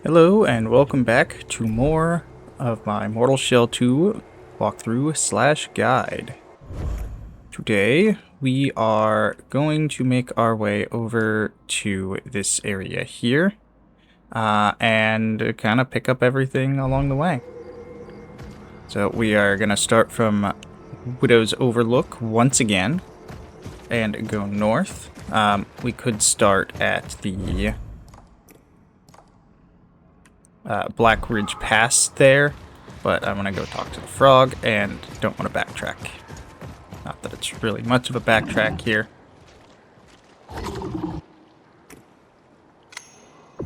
Hello and welcome back to more of my Mortal Shell 2 walkthrough/guide. Today we are going to make our way over to this area here and kind of pick up everything along the way. So we are going to start from Widow's Overlook once again and go north. We could start at the Black Ridge Pass there, but I'm gonna go talk to the frog and don't want to backtrack. Not that it's really much of a backtrack here. You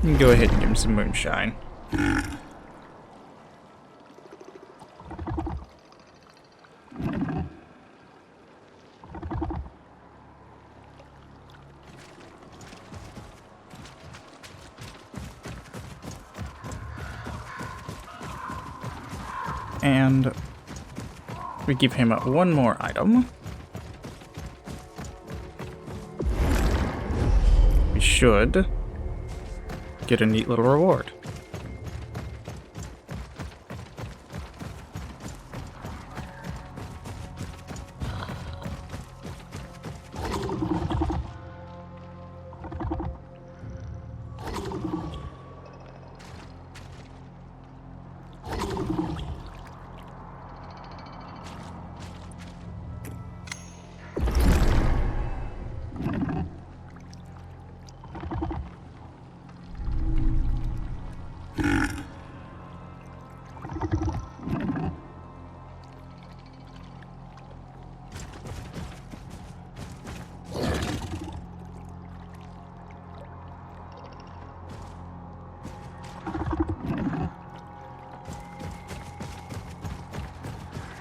can go ahead and give him some moonshine. And we give him one more item. We should get a neat little reward.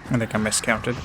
I think I miscounted.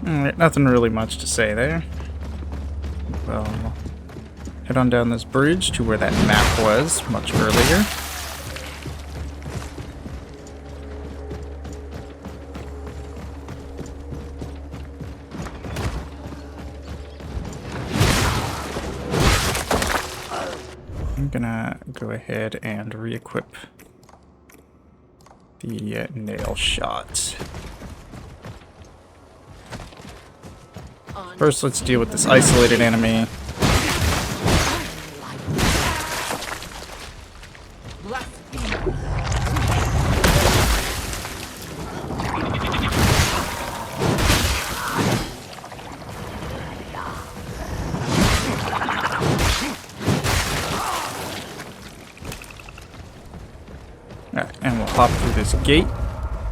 Alright, nothing really much to say there. Well, head on down this bridge to where that map was much earlier. I'm gonna go ahead and re-equip the nail shot. First, let's deal with this isolated enemy. Alright, and we'll hop through this gate,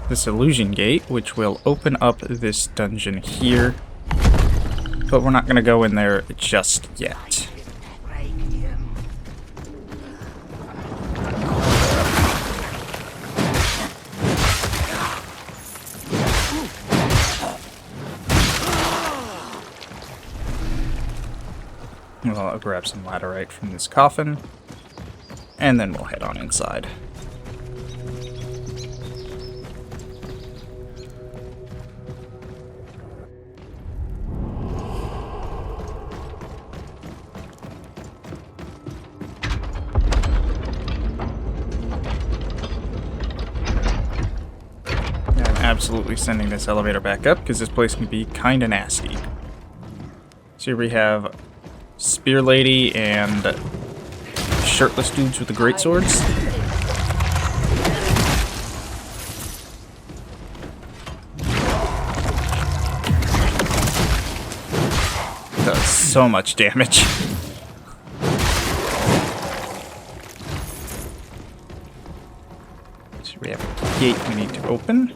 this illusion gate, which will open up this dungeon here. But we're not going to go in there just yet. Well, I'll grab some laterite from this coffin. And then we'll head on inside. Absolutely sending this elevator back up because this place can be kind of nasty. So here we have Spear Lady and shirtless dudes with the great swords. Does so much damage. So we have a gate we need to open.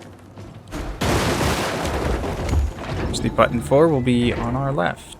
The button 4 will be on our left.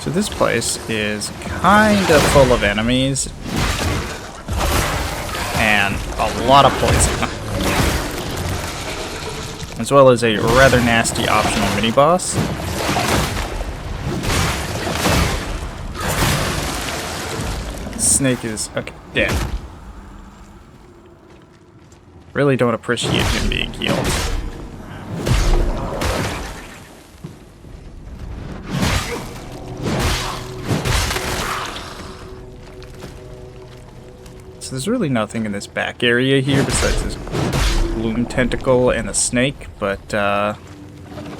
So this place is kind of full of enemies and a lot of poison, as well as a rather nasty optional mini-boss. Snake is okay, dead. Really don't appreciate him being healed. There's really nothing in this back area here besides this bloom tentacle and the snake, but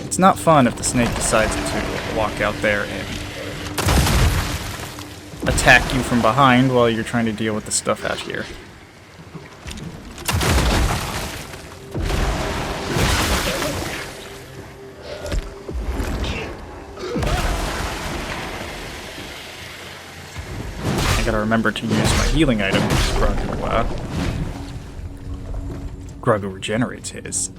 it's not fun if the snake decides to walk out there and attack you from behind while you're trying to deal with the stuff out here. I gotta remember to use my healing item because Gragu regenerates his.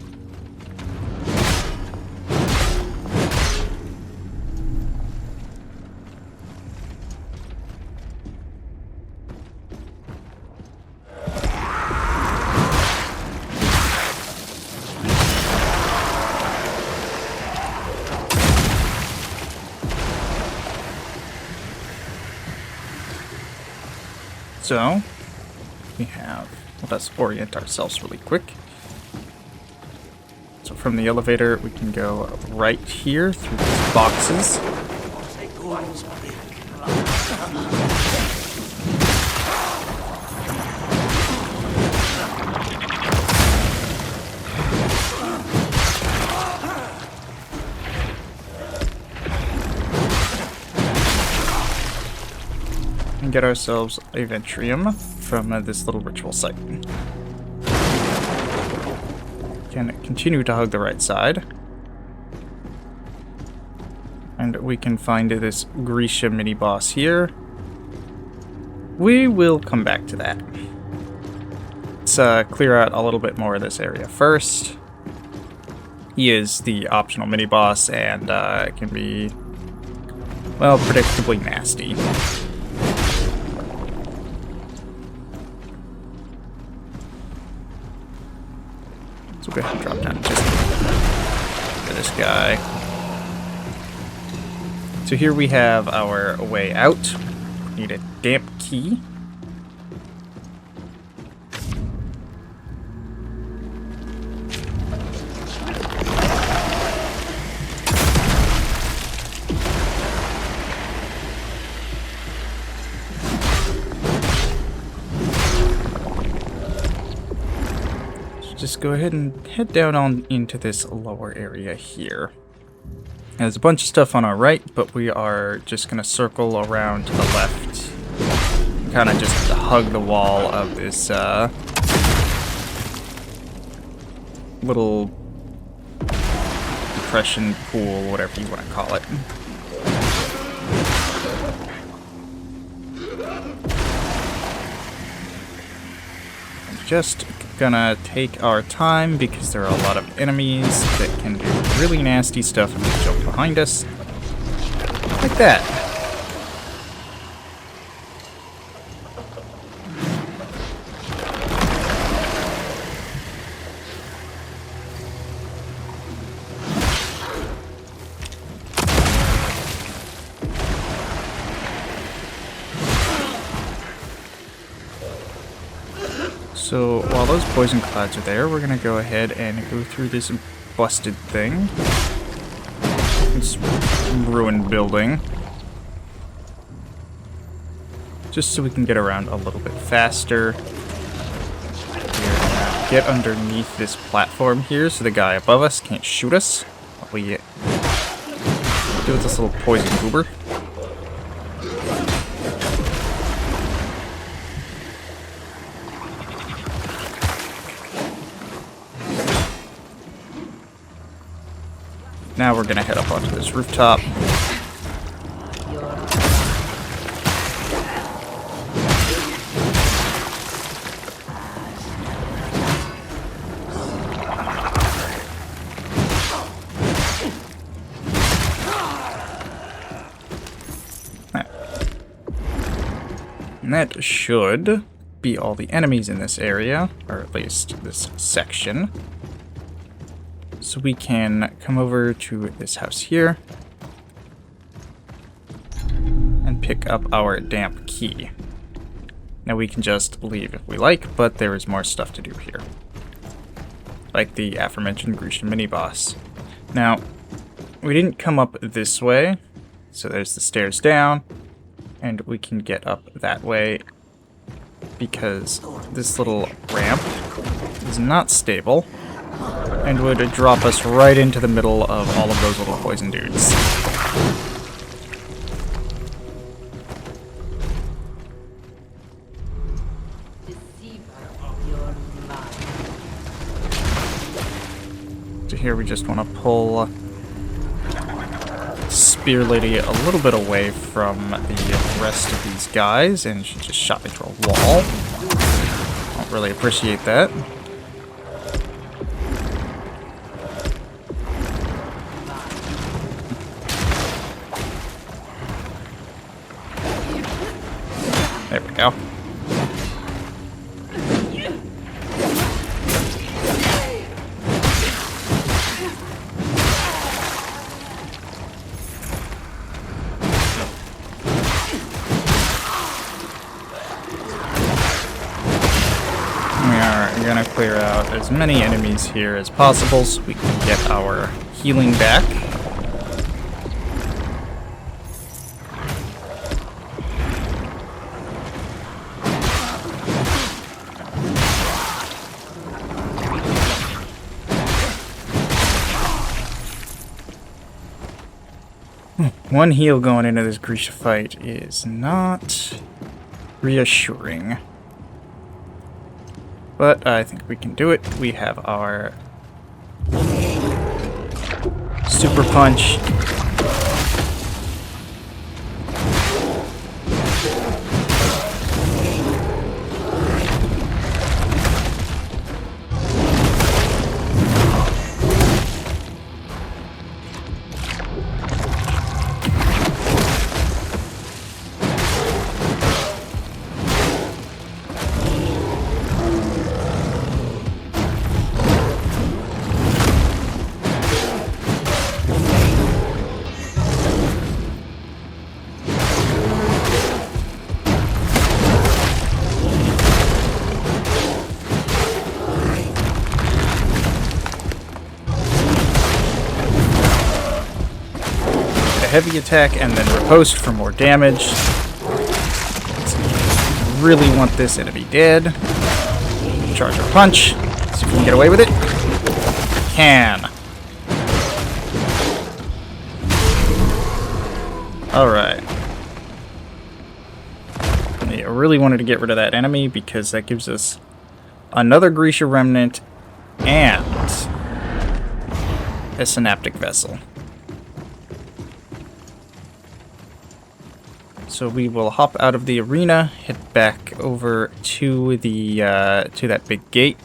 So, we have, let's orient ourselves really quick. So from the elevator, we can go right here through these boxes. And get ourselves a Ventrium from this little ritual site. Can continue to hug the right side. And we can find this Grisha mini-boss here. We will come back to that. Let's clear out a little bit more of this area first. He is the optional mini-boss and can be, well, predictably nasty. So go ahead and drop down just for this guy. So here we have our way out. Need a damp key. Just go ahead and head down on into this lower area here. There's a bunch of stuff on our right, but we are just going to circle around to the left kind of just hug the wall of this little depression pool, whatever you want to call it. I'm just gonna take our time because there are a lot of enemies that can do really nasty stuff if they jump behind us. Like that. So while those poison clouds are there, we're gonna go ahead and go through this busted thing. This ruined building. Just so we can get around a little bit faster. We're gonna get underneath this platform here so the guy above us can't shoot us while we deal with this little poison goober. Now we're gonna head up onto this rooftop. And that should be all the enemies in this area, or at least this section. So we can come over to this house here and pick up our damp key. Now we can just leave if we like, but there is more stuff to do here. Like the aforementioned Grecian mini-boss. Now, we didn't come up this way, so there's the stairs down, and we can get up that way because this little ramp is not stable. And would drop us right into the middle of all of those little poison dudes. So here we just want to pull Spear Lady a little bit away from the rest of these guys, and she just shot me through a wall. Don't really appreciate that. There we go. We are going to clear out as many enemies here as possible so we can get our healing back. One heal going into this Grisha fight is not reassuring. But I think we can do it. We have our super punch. Heavy attack and then riposte for more damage. Really want this enemy dead. Charge or punch. See if we can get away with it. Can. Alright. The really wanted to get rid of that enemy because that gives us another Grisha remnant and a synaptic vessel. So we will hop out of the arena, head back over to the to that big gate,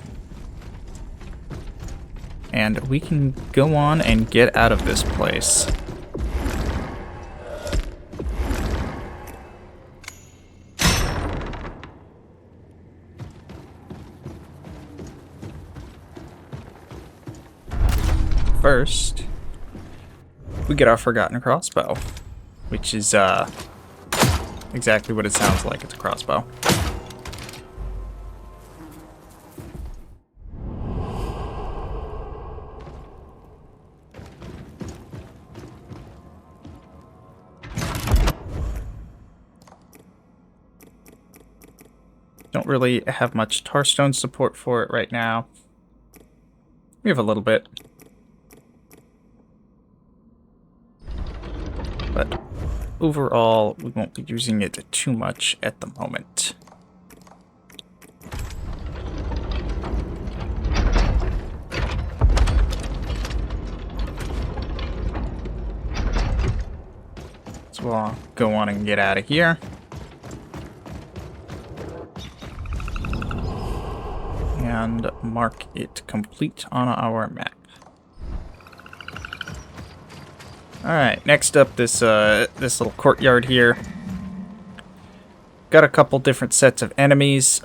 and we can go on and get out of this place. First, we get our Forgotten Crossbow, which is exactly what it sounds like. It's a crossbow. Don't really have much Tarstone support for it right now. We have a little bit. But overall, we won't be using it too much at the moment. So we'll go on and get out of here. And mark it complete on our map. Alright, next up, this little courtyard here. Got a couple different sets of enemies.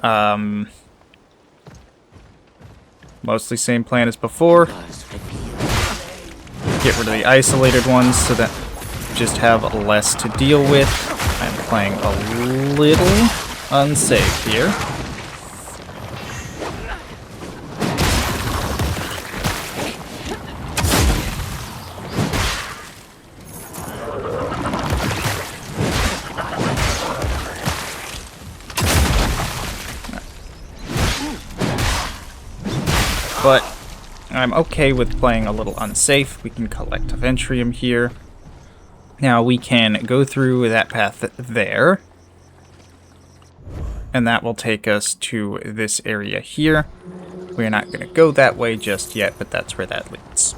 Mostly same plan as before. Get rid of the isolated ones so that we just have less to deal with. I'm playing a little unsafe here. But I'm okay with playing a little unsafe. We can collect Ventrium here. Now we can go through that path there. And that will take us to this area here. We're not going to go that way just yet, but that's where that leads.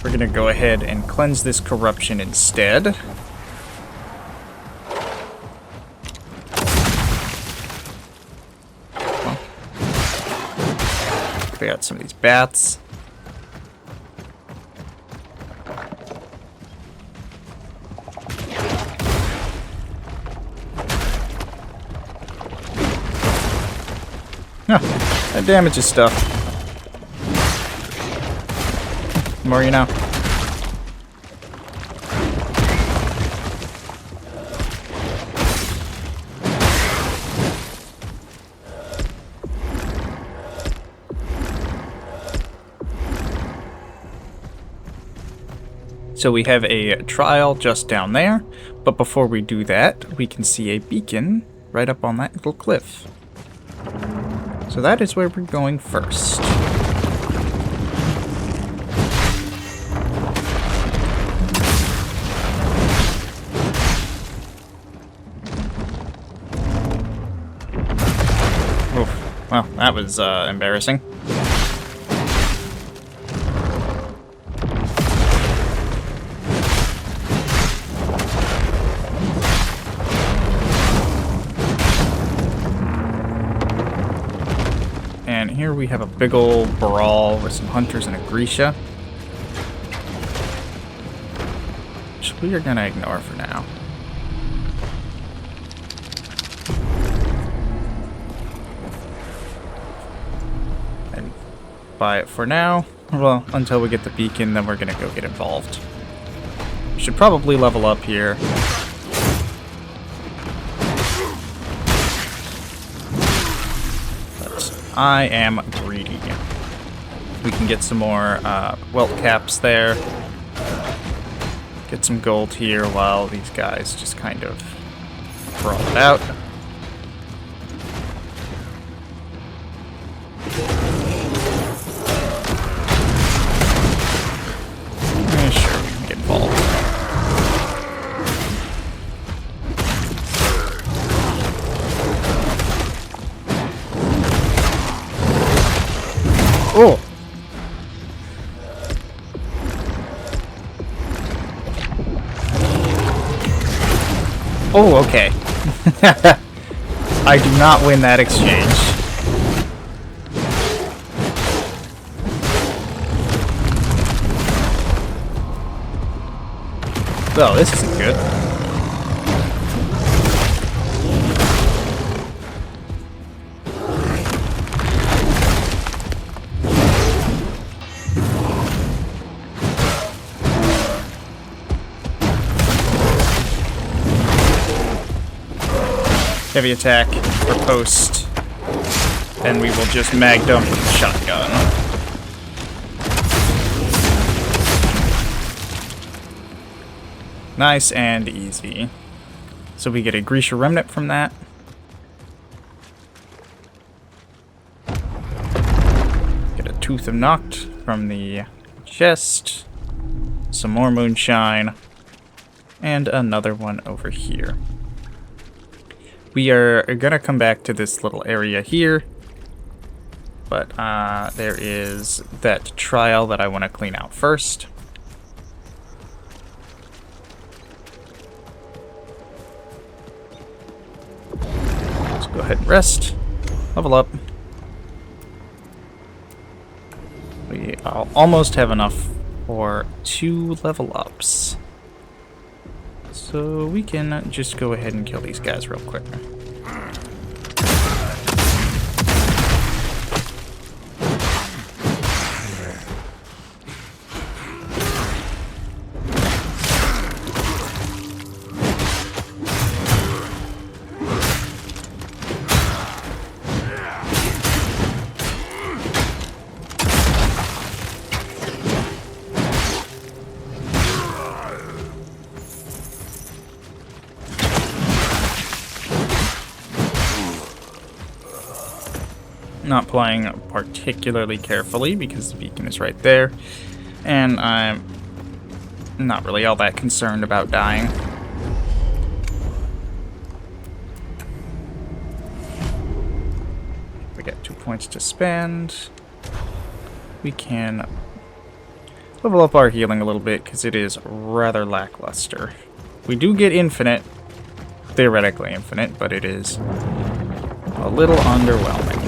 We're going to go ahead and cleanse this corruption instead. We got some of these bats. Huh, that damages stuff. The more you know. So we have a trial just down there, but before we do that, we can see a beacon right up on that little cliff. So that is where we're going first. Oof. Well, that was embarrassing. And here we have a big old brawl with some hunters and a Grisha, which we are going to ignore for now. And by for now, well, until we get the beacon, then we're going to go get involved. We should probably level up here. I am greedy. We can get some more welt caps there. Get some gold here while these guys just kind of brawl it out. Sure, we can get involved. Oh, okay. I do not win that exchange. Oh, this isn't good. Heavy attack for post, and we will just mag dump with the shotgun. Nice and easy. So we get a Grisha Remnant from that. Get a Tooth of Noct from the chest. Some more moonshine. And another one over here. We are gonna come back to this little area here. But there is that trial that I want to clean out first. Go ahead and rest. Level up. We almost have enough for 2 level ups. So we can just go ahead and kill these guys real quick. Not playing particularly carefully because the beacon is right there, and I'm not really all that concerned about dying. We got 2 points to spend. We can level up our healing a little bit because it is rather lackluster. We do get infinite, theoretically infinite, but it is a little underwhelming.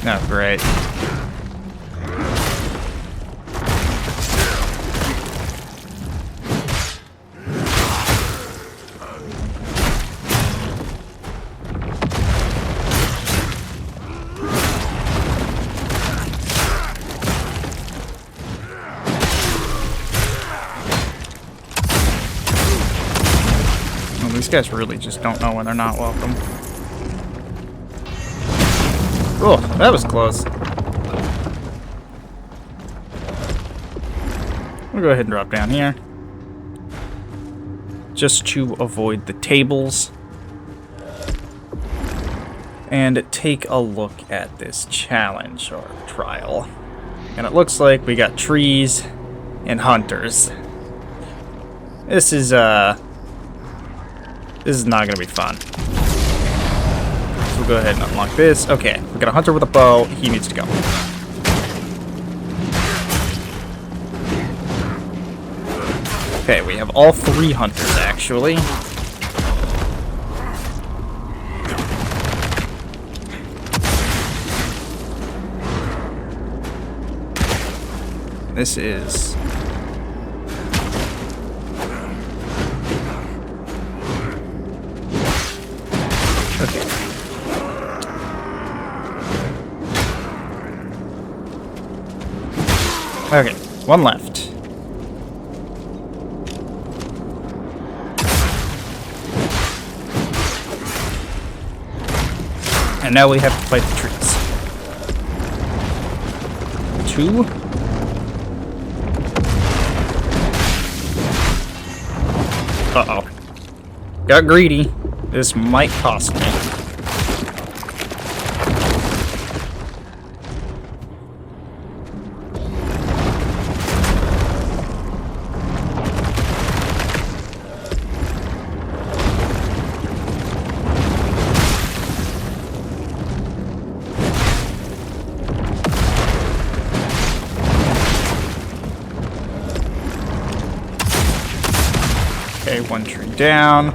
Oh, great. Well, these guys really just don't know when they're not welcome. Oh, that was close. We'll go ahead and drop down here. Just to avoid the tables. And take a look at this challenge or trial. And it looks like we got trees and hunters. This is not gonna be fun. We'll go ahead and unlock this. Okay, we got a hunter with a bow. He needs to go. Okay, we have all 3 hunters, actually. This is... okay. Okay, 1 left. And now we have to fight the trees. 2. Uh-oh. Got greedy. This might cost me. Okay, one tree down.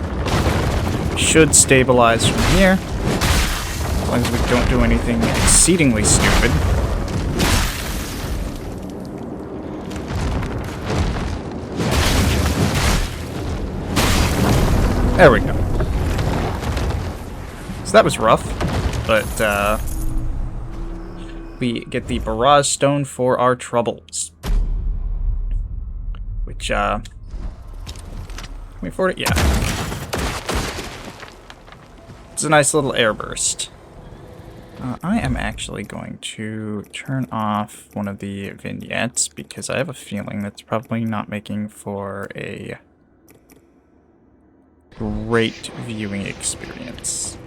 Should stabilize from here. As long as we don't do anything exceedingly stupid. There we go. So that was rough, but we get the Barrage Stone for our troubles. Which, can we afford it? Yeah. It's a nice little air burst. I am actually going to turn off one of the vignettes because I have a feeling that's probably not making for a great viewing experience.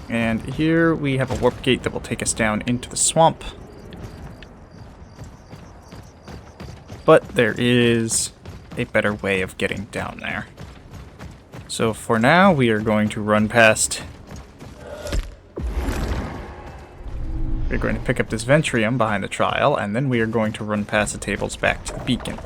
And here we have a warp gate that will take us down into the swamp. But there is a better way of getting down there. So for now, we are going to run past. We're going to pick up this Ventrium behind the trial, and then we are going to run past the tables back to the beacon.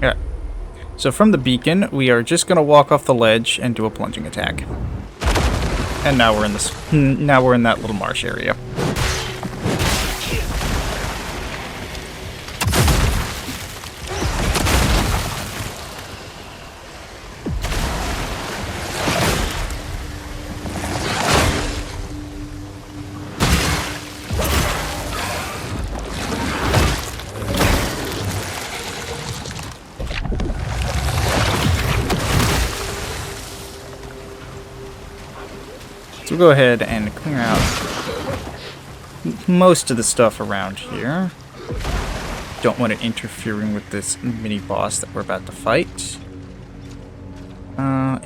Yeah. So from the beacon, we are just going to walk off the ledge and do a plunging attack. And now we're in this. Now we're in that little marsh area. So we'll go ahead and clear out most of the stuff around here. Don't want it interfering with this mini boss that we're about to fight.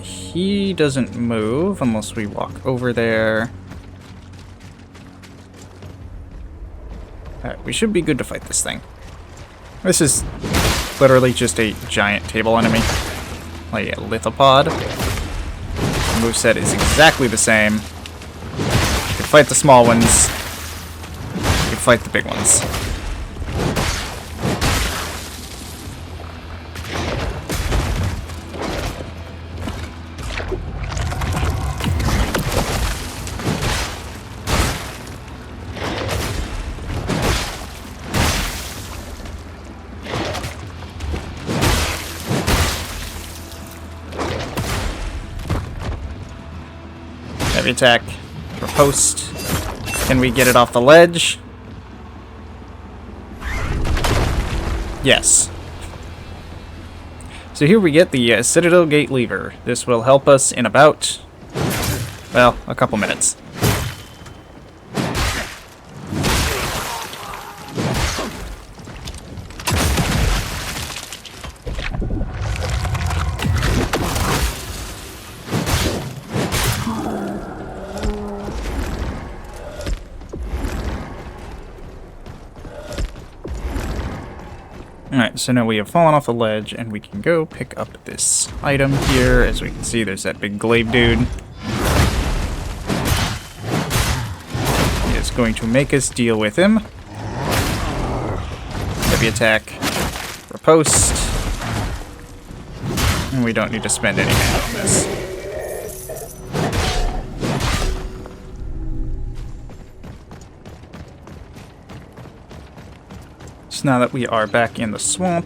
He doesn't move unless we walk over there. Alright, we should be good to fight this thing. This is literally just a giant table enemy. Like a lithopod. The moveset is exactly the same. You can fight the small ones. You can fight the big ones. Heavy attack. Riposte. Can we get it off the ledge? Yes. So here we get the Citadel Gate lever. This will help us in about, well, a couple minutes. Alright, so now we have fallen off the ledge, and we can go pick up this item here. As we can see, there's that big glaive dude. He is going to make us deal with him. Heavy attack. Riposte. And we don't need to spend any mana on this. So now that we are back in the swamp,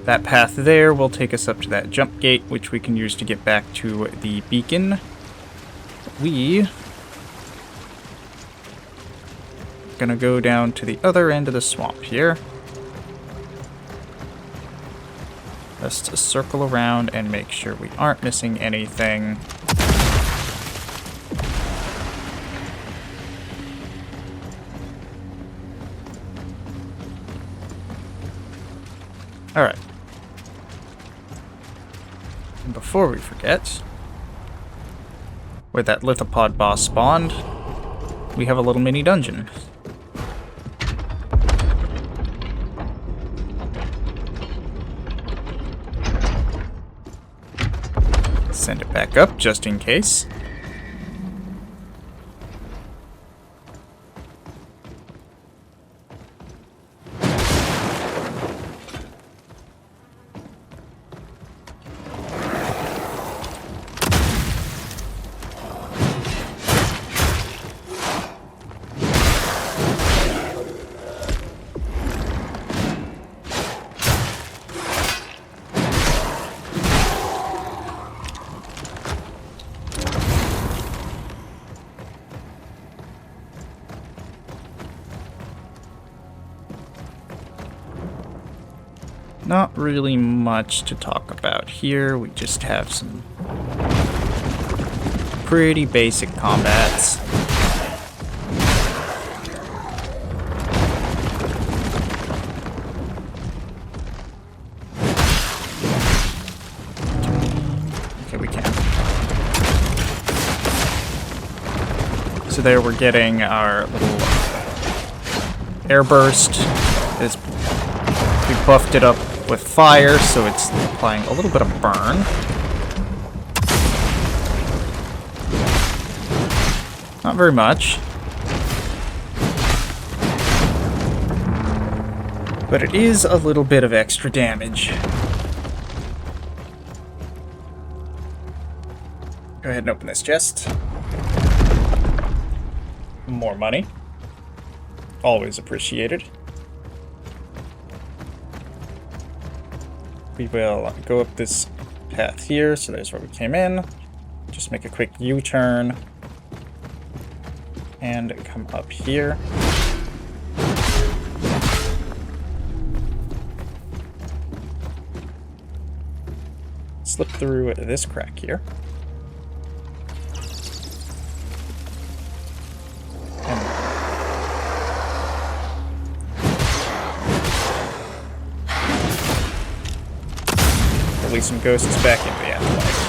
that path there will take us up to that jump gate, which we can use to get back to the beacon. We are gonna go down to the other end of the swamp here. Just circle around and make sure we aren't missing anything. Alright. And before we forget, where that lithopod boss spawned, we have a little mini dungeon. Send it back up just in case. Not really much to talk about here. We just have some pretty basic combats. Okay, we can. So there we're getting our little air burst. We buffed it up with fire, so it's applying a little bit of burn. Not very much. But it is a little bit of extra damage. Go ahead and open this chest. More money. Always appreciated. We will go up this path here, so there's where we came in. Just make a quick U-turn and come up here. Slip through this crack here. Release some ghosts back into the afterlife.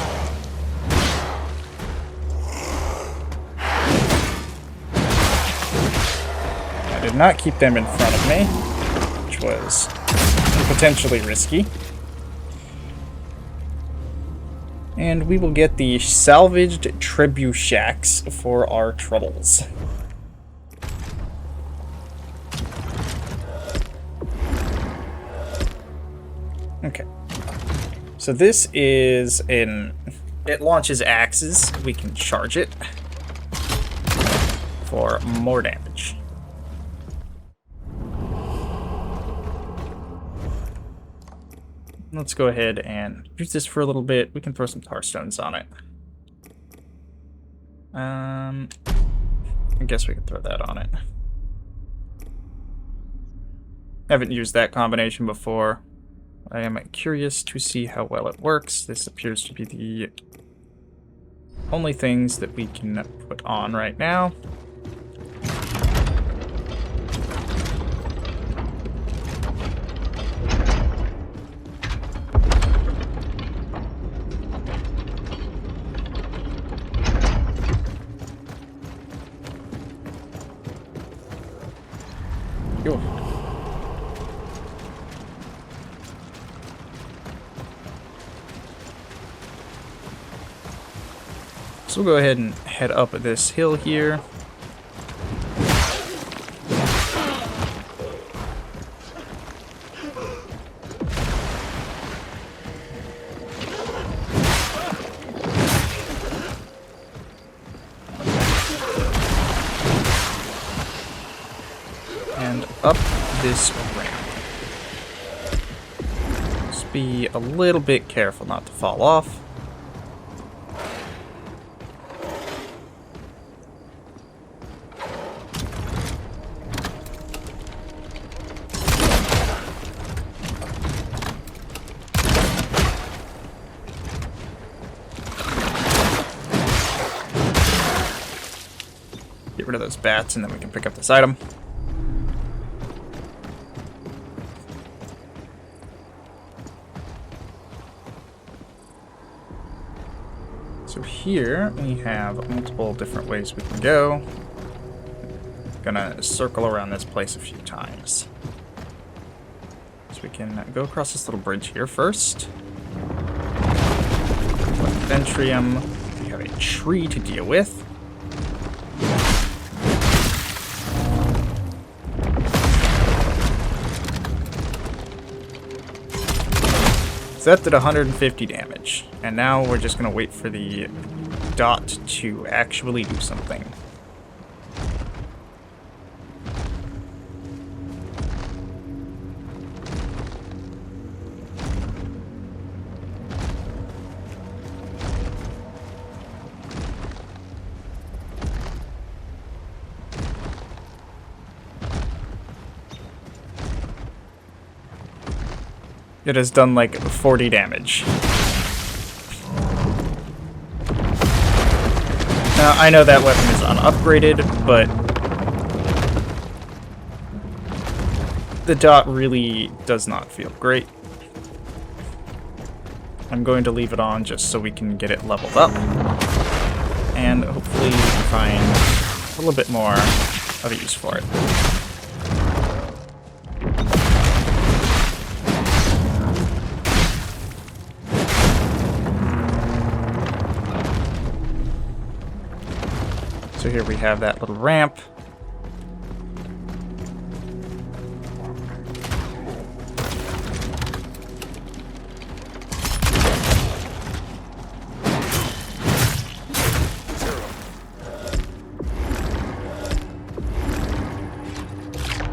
I did not keep them in front of me, which was potentially risky. And we will get the salvaged trebuchets for our troubles. Okay. So this is it launches axes. We can charge it for more damage. Let's go ahead and use this for a little bit. We can throw some tar stones on it. I guess we could throw that on it. Haven't used that combination before. I am curious to see how well it works. This appears to be the only things that we can put on right now. Yo. So we'll go ahead and head up this hill here. And up this ramp. Just be a little bit careful not to fall off. Get rid of those bats and then we can pick up this item. So here we have multiple different ways we can go. Gonna circle around this place a few times. So we can go across this little bridge here first. Ventrium. We have a tree to deal with. So that did 150 damage. And now we're just going to wait for the dot to actually do something. It has done like 40 damage. Now, I know that weapon is unupgraded, but the dot really does not feel great. I'm going to leave it on just so we can get it leveled up, and hopefully find a little bit more of a use for it. So here we have that little ramp.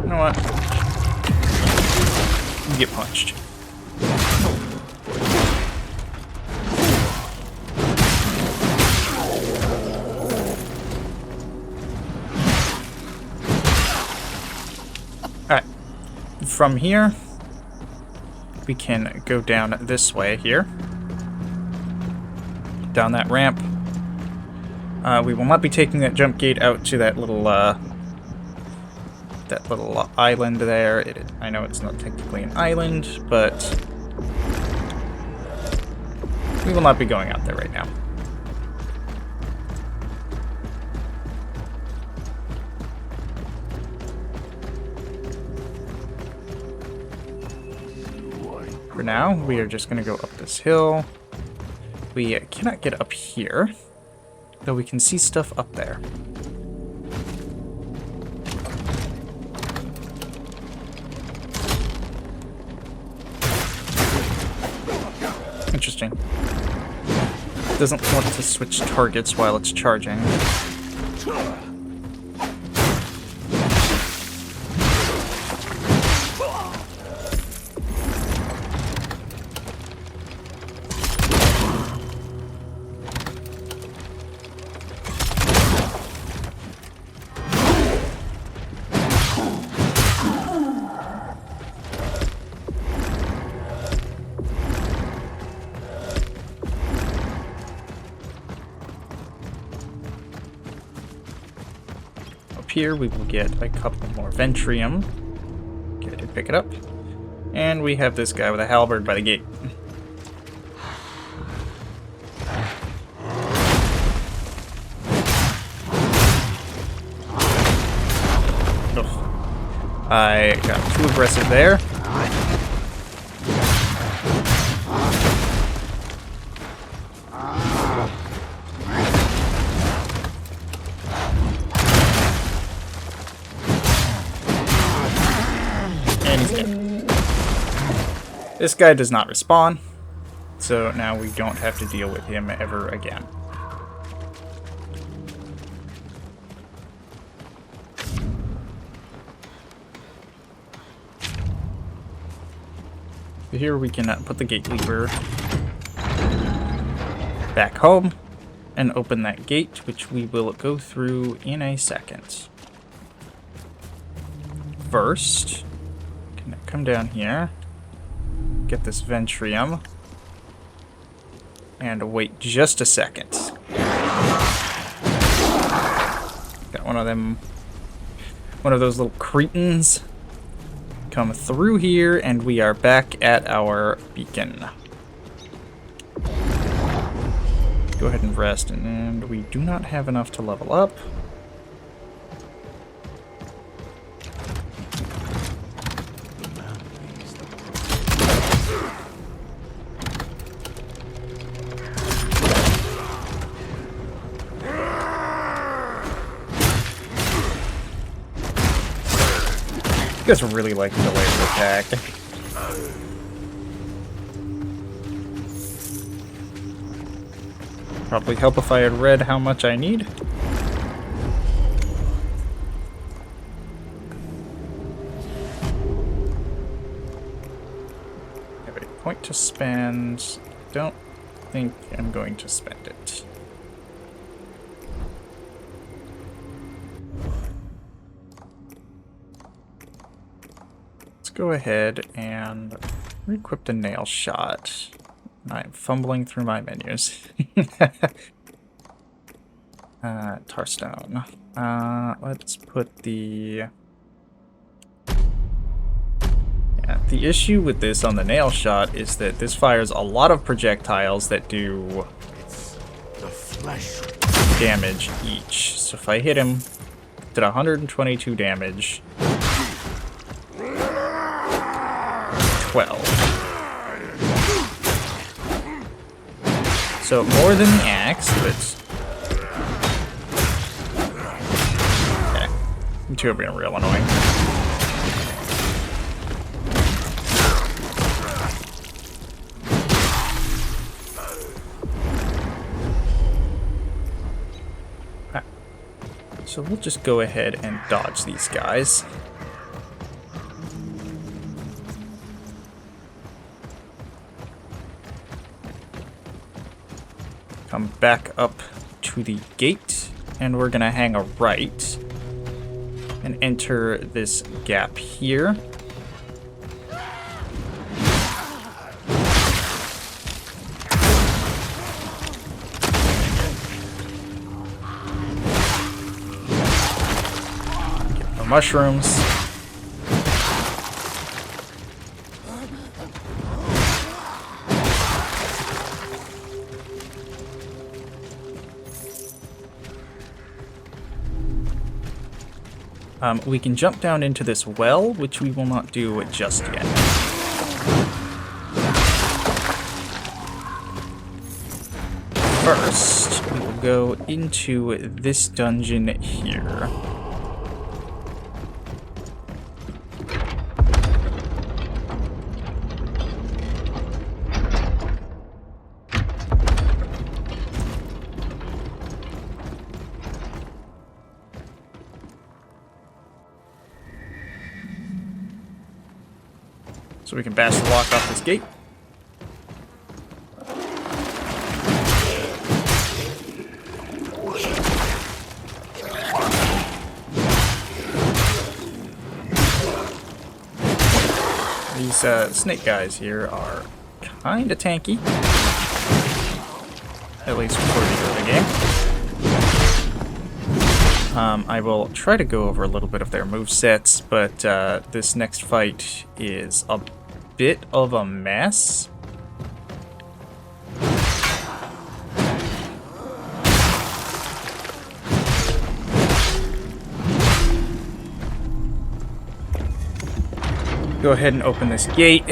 You know what? You get punched. Alright, from here, we can go down this way here. Down that ramp. We will not be taking that jump gate out to that little island there. I know it's not technically an island, but we will not be going out there right now. For now, we are just going to go up this hill. We cannot get up here, though we can see stuff up there. Interesting. Doesn't want to switch targets while it's charging. Here we will get a couple more Ventrium. Okay, I did pick it up. And we have this guy with a halberd by the gate. Ugh. I got too aggressive there. This guy does not respawn, so now we don't have to deal with him ever again. So here we can put the gate lever back home and open that gate, which we will go through in a second. First, can I come down here? Get this Ventrium and wait just a second. Got one of those little cretins come through here, and we are back at our beacon. go ahead and rest, and we do not have enough to level up. You guys really like the laser attack. Probably help if I had read how much I need. Have a point to spend. Don't think I'm going to spend it. Let's go ahead and re-equip the nail shot. I'm fumbling through my menus. Tarstone. Let's put the... Yeah, the issue with this on the nail shot is that this fires a lot of projectiles that do damage each. So if I hit him, did 122 damage. 12. So more than the axe, but... Okay. You two are being real annoying. Okay. So we'll just go ahead and dodge these guys. Come back up to the gate, and we're gonna hang a right and enter this gap here. Get the mushrooms. We can jump down into this well, which we will not do just yet. First, we will go into this dungeon here. So we can bash the lock off this gate. These snake guys here are kinda tanky. At least for the early game. I will try to go over a little bit of their movesets, but this next fight is a bit of a mess. Go ahead and open this gate.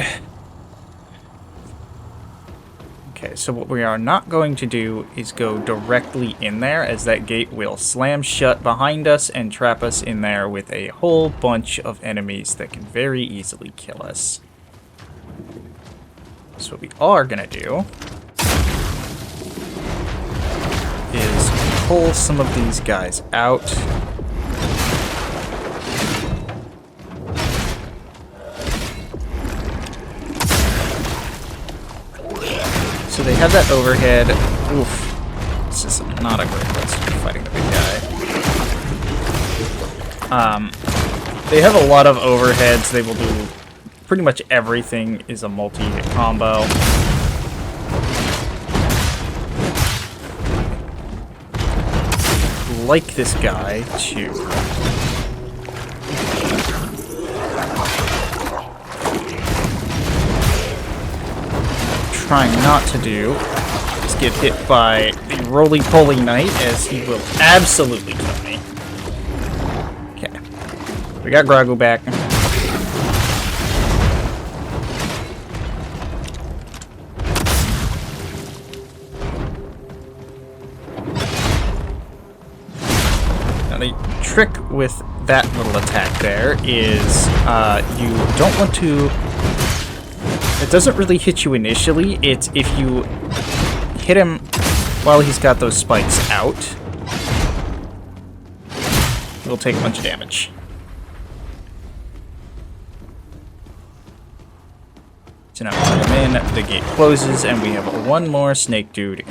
Okay, so what we are not going to do is go directly in there, as that gate will slam shut behind us and trap us in there with a whole bunch of enemies that can very easily kill us. So what we are gonna do is pull some of these guys out. So they have that overhead. Oof. This is not a great place to be fighting the big guy. They have a lot of overheads. They will do pretty much everything is a multi-hit combo. Like this guy to trying not to do is get hit by the roly-poly knight, as he will absolutely kill me. Okay. We got Grago back. Now the trick with that little attack there is you don't want to... It doesn't really hit you initially. It's if you hit him while he's got those spikes out, he'll take a bunch of damage. So now we put him in, the gate closes, and we have one more snake dude.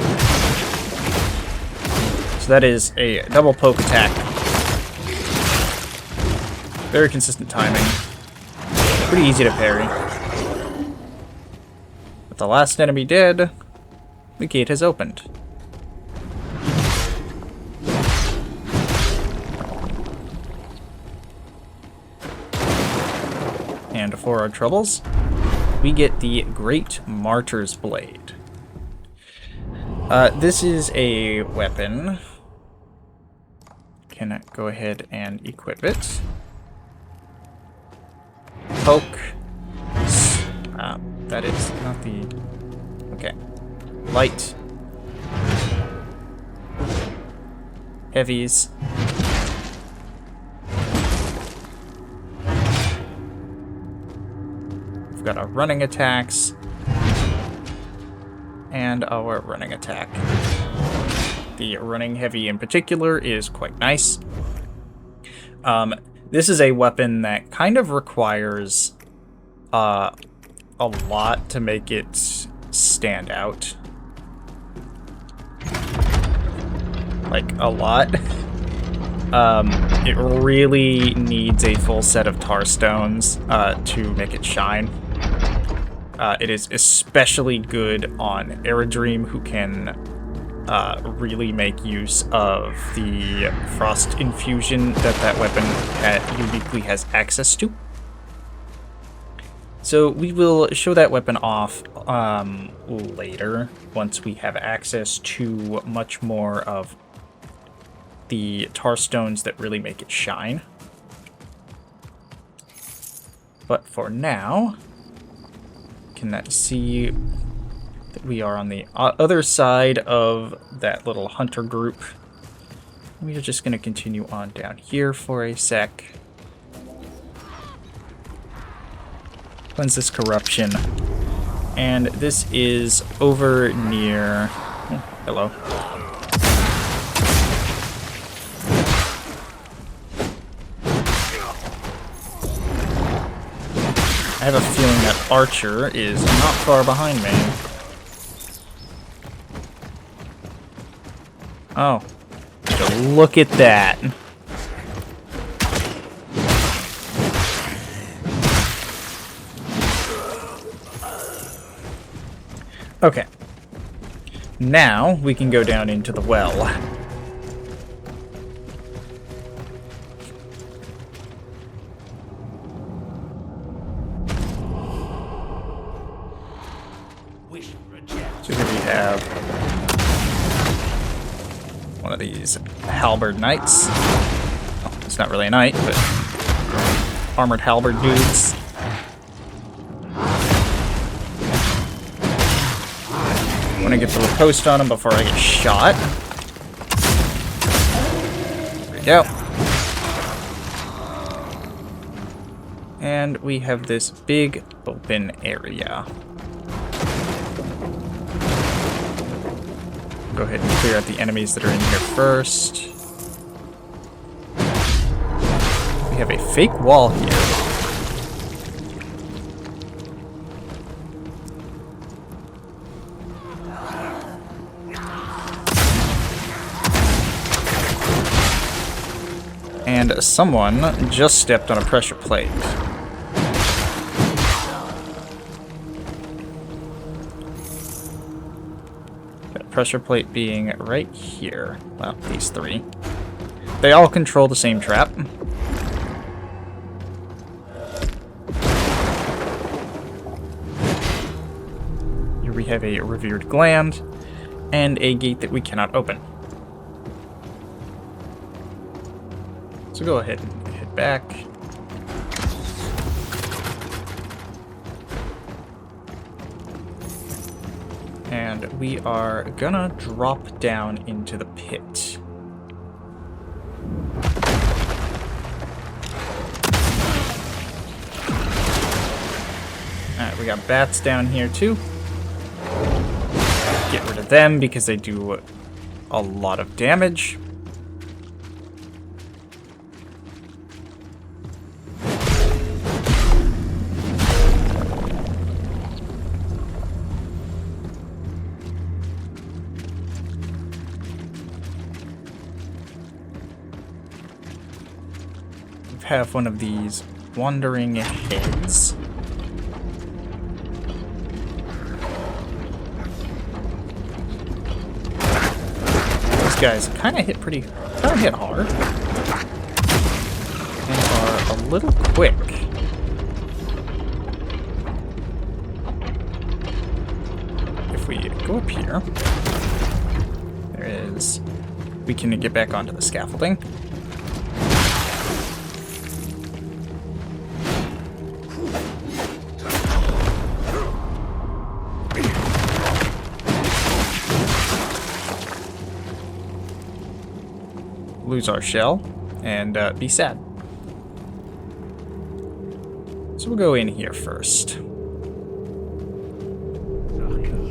So that is a double poke attack. Very consistent timing. Pretty easy to parry. With the last enemy dead, the gate has opened. And for our troubles, we get the Great Martyr's Blade. This is a weapon. Can I go ahead and equip it? Poke. That is not the... Okay. Light. Heavies. We've got our running attacks. And our running attack. The running heavy in particular is quite nice. This is a weapon that kind of requires a lot to make it stand out. Like, a lot. It really needs a full set of tar stones to make it shine. It is especially good on Eredrim, who can really make use of the frost infusion that weapon uniquely has access to. So we will show that weapon off later, once we have access to much more of the tar stones that really make it shine. But for now, can see that we are on the other side of that little hunter group. We are just going to continue on down here for a sec. Cleanse this corruption. And this is over near... Oh, hello. I have a feeling that Archer is not far behind me. Oh. Look at that. Okay. Now we can go down into the well. So here we have one of these halberd knights. Oh, it's not really a knight, but armored halberd dudes. I want to get the riposte on him before I get shot. There we go. And we have this big open area. Go ahead and clear out the enemies that are in here first. We have a fake wall here. And someone just stepped on a pressure plate. That pressure plate being right here. Well, these three. They all control the same trap. You we have a revered gland and a gate that we cannot open. So go ahead and head back. And we are gonna drop down into the pit. Alright, we got bats down here too. Get rid of them because they do a lot of damage. Have one of these wandering heads. These guys kind of hit hard and are a little quick. If we go up here, we can get back onto the scaffolding. Lose our shell and be sad. So we'll go in here first.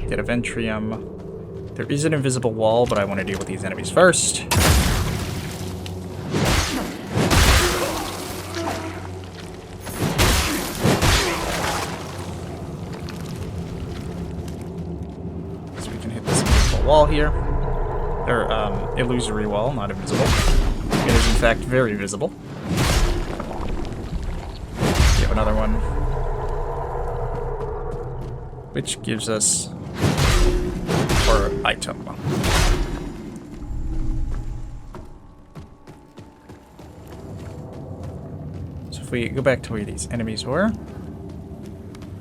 Get a Ventrium. There is an invisible wall, but I want to deal with these enemies first. So we can hit this invisible wall here. Or, illusory wall, not invisible. It is, in fact, very visible. We have another one. Which gives us our item. So if we go back to where these enemies were,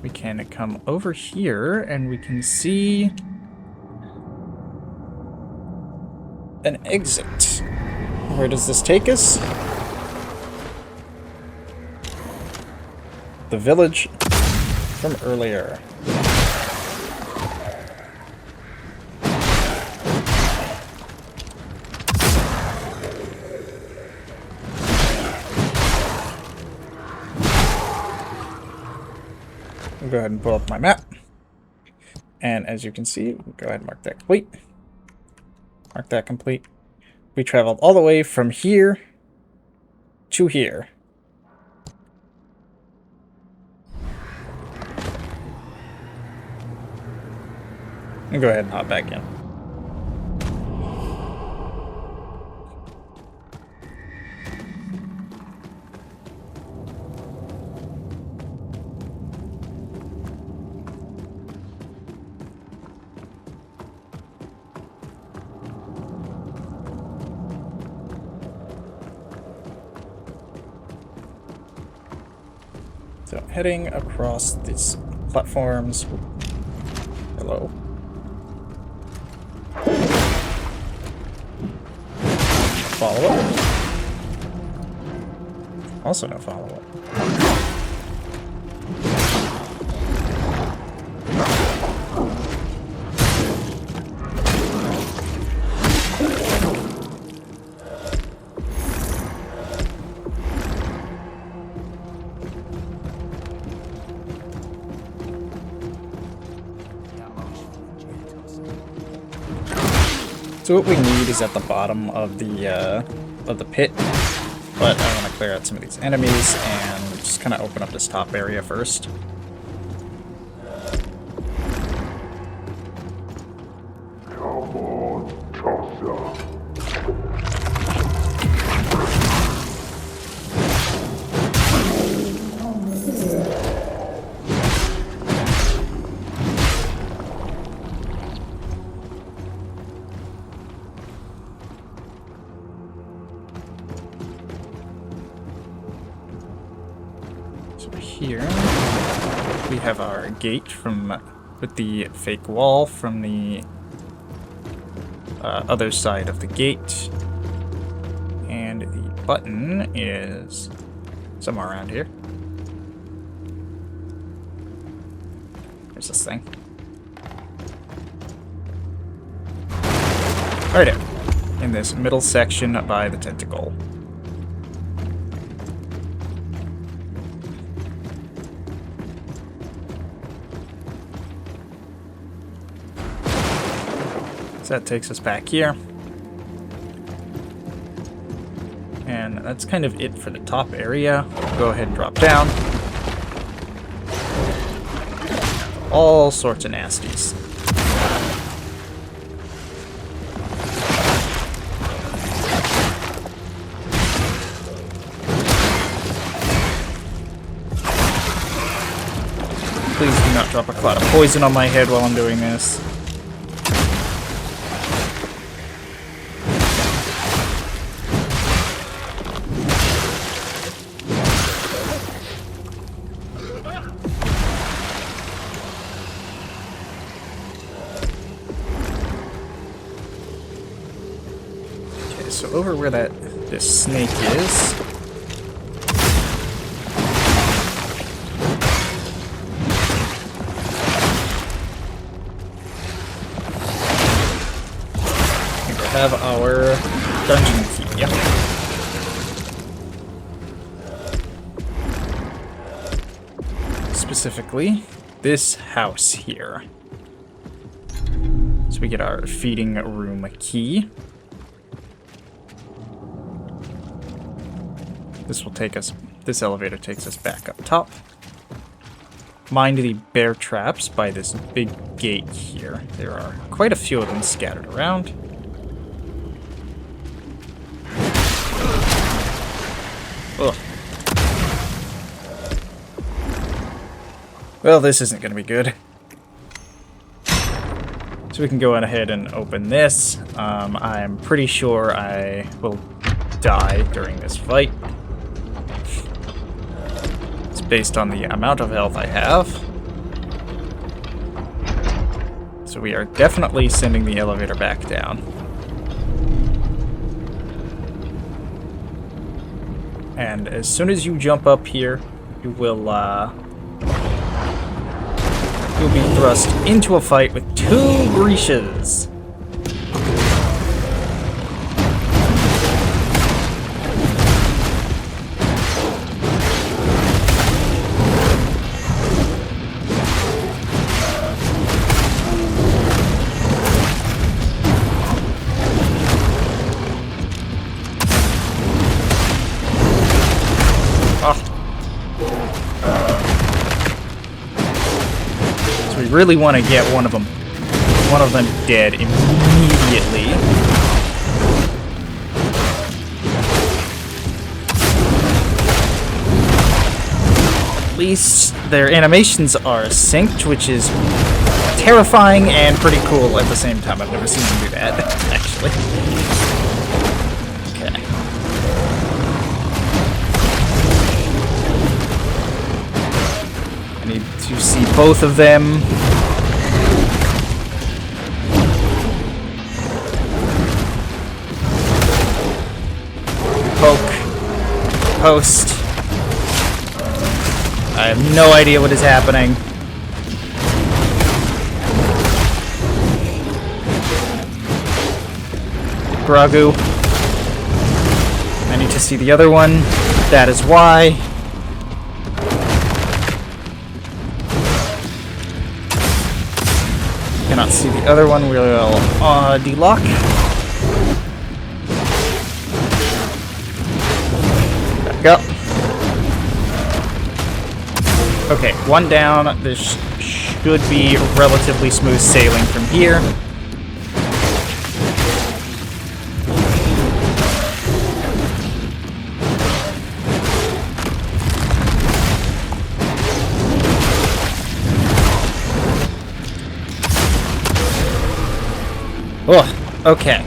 we can come over here and we can see an exit. Where does this take us? The village from earlier. I'll go ahead and pull up my map. And as you can see, go ahead and mark that complete. Mark that complete. We traveled all the way from here to here. And go ahead and hop back in. So heading across these platforms. Hello. Follow up. Also no follow up. So what we need is at the bottom of the pit, but I want to clear out some of these enemies and just kind of open up this top area first. Come on, Tosser. Here we have our gate from with the fake wall from the other side of the gate. And the button is somewhere around here. There's this thing. Right there. In this middle section by the tentacle. So that takes us back here. And that's kind of it for the top area. Go ahead and drop down. All sorts of nasties. Please do not drop a cloud of poison on my head while I'm doing this. Okay, so over where this snake is. Have our dungeon key. Yep. Specifically, this house here. So we get our feeding room key. This elevator takes us back up top. Mind the bear traps by this big gate here. There are quite a few of them scattered around. Ugh. Well, this isn't going to be good. So we can go on ahead and open this. I'm pretty sure I will die during this fight. It's based on the amount of health I have. So we are definitely sending the elevator back down. And as soon as you jump up here, you will you'll be thrust into a fight with two Grecias. Really want to get one of them dead immediately. At least their animations are synced, which is terrifying and pretty cool at the same time. I've never seen them do that, actually. Okay. I need to see both of them. Poke. Post. I have no idea what is happening. Gragu. I need to see the other one. That is why. Cannot see the other one. We will delock. Back up. Okay, one down. This should be relatively smooth sailing from here. Oh, okay.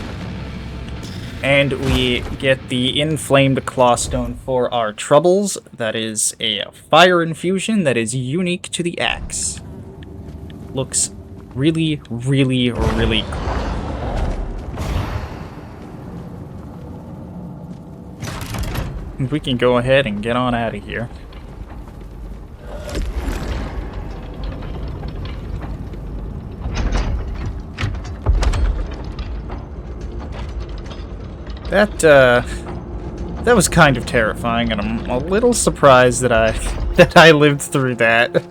And we get the inflamed clawstone for our troubles. That is a fire infusion that is unique to the axe. looks really, really, really cool. We can go ahead and get on out of here. That was kind of terrifying, and I'm a little surprised that I lived through that.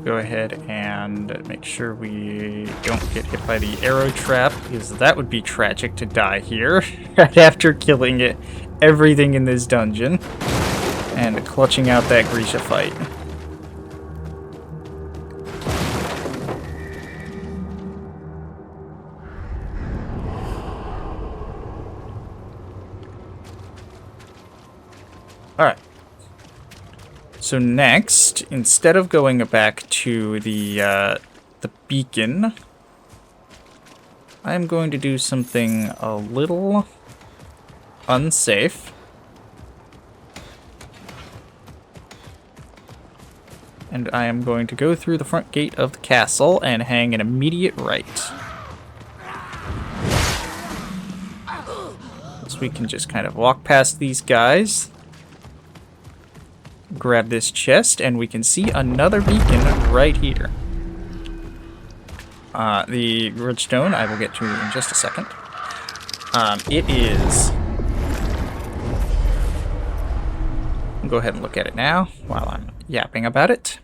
Go ahead and make sure we don't get hit by the arrow trap, because that would be tragic to die here right after killing everything in this dungeon and clutching out that Grisha fight. Alright. So next, instead of going back to the beacon, I'm going to do something a little unsafe. And I am going to go through the front gate of the castle and hang an immediate right. So we can just kind of walk past these guys. Grab this chest, and we can see another beacon right here. The Gridstone I will get to in just a second. It is... I'll go ahead and look at it now while I'm yapping about it.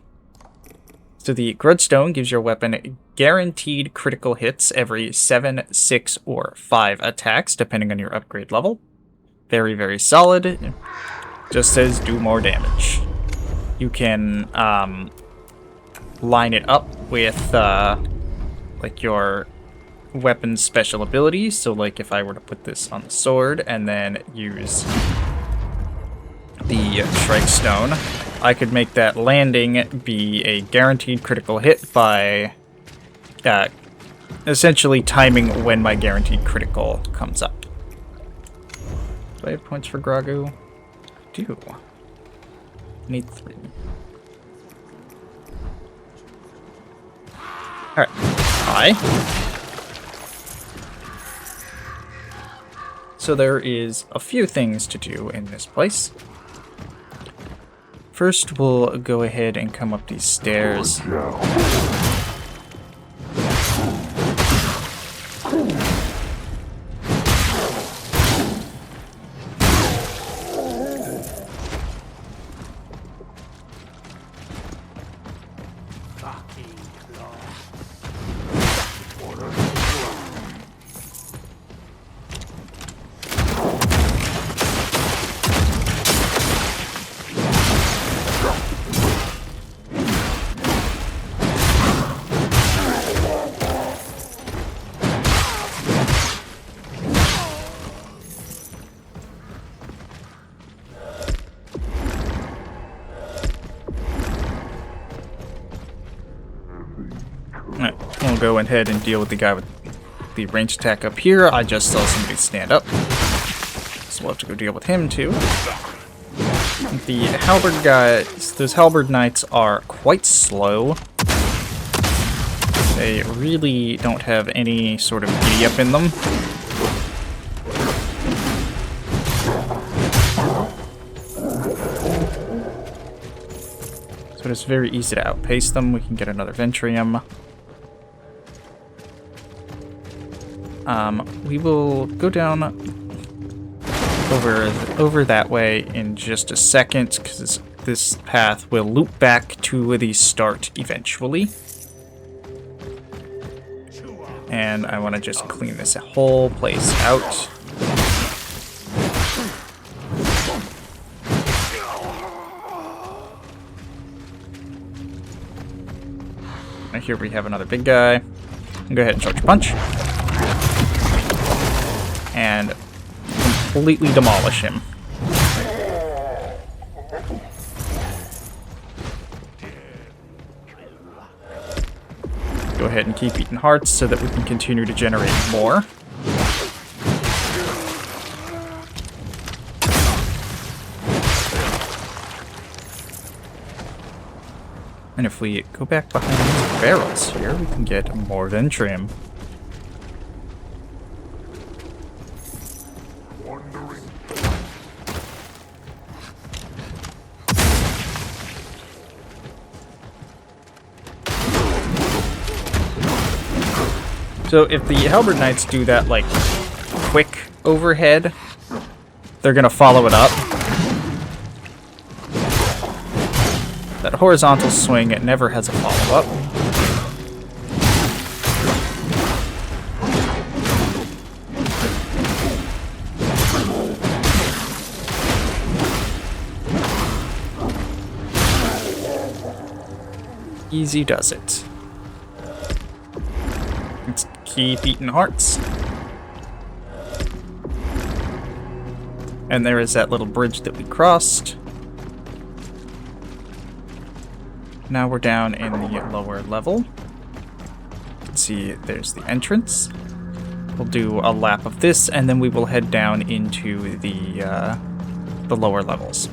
So the Gridstone gives your weapon guaranteed critical hits every 7, 6, or 5 attacks, depending on your upgrade level. Very, very solid. Just says do more damage. You can line it up with like your weapon's special abilities. So like if I were to put this on the sword and then use the Strike Stone, I could make that landing be a guaranteed critical hit by essentially timing when my guaranteed critical comes up. Do I have points for Gragu? Do. Need 3. Alright. Hi. So there is a few things to do in this place. First, we'll go ahead and come up these stairs. We'll go ahead and deal with the guy with the ranged attack up here. I just saw somebody stand up, so we'll have to go deal with him too. The halberd guys, those halberd knights are quite slow. They really don't have any sort of giddy up in them. So it's very easy to outpace them. We can get another Ventrium. We will go down over that way in just a second, because this path will loop back to the start eventually. And I want to just clean this whole place out. And here we have another big guy. Go ahead and charge your punch. And completely demolish him. Go ahead and keep eating hearts so that we can continue to generate more. And if we go back behind these barrels here, we can get more than trim. So if the Halberd Knights do that, like, quick overhead, they're gonna follow it up. That horizontal swing, it never has a follow-up. Easy does it. Let's keep eating hearts. And there is that little bridge that we crossed. Now we're down in the lower level. You can see there's the entrance. We'll do a lap of this, and then we will head down into the lower levels.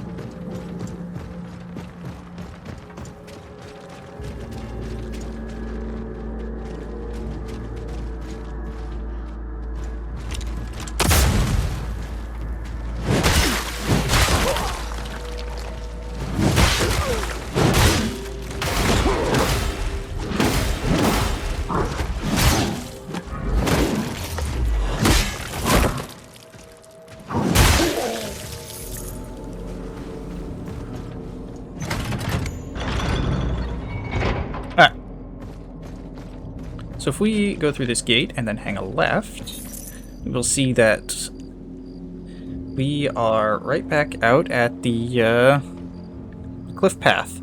So if we go through this gate and then hang a left, we will see that we are right back out at the cliff path.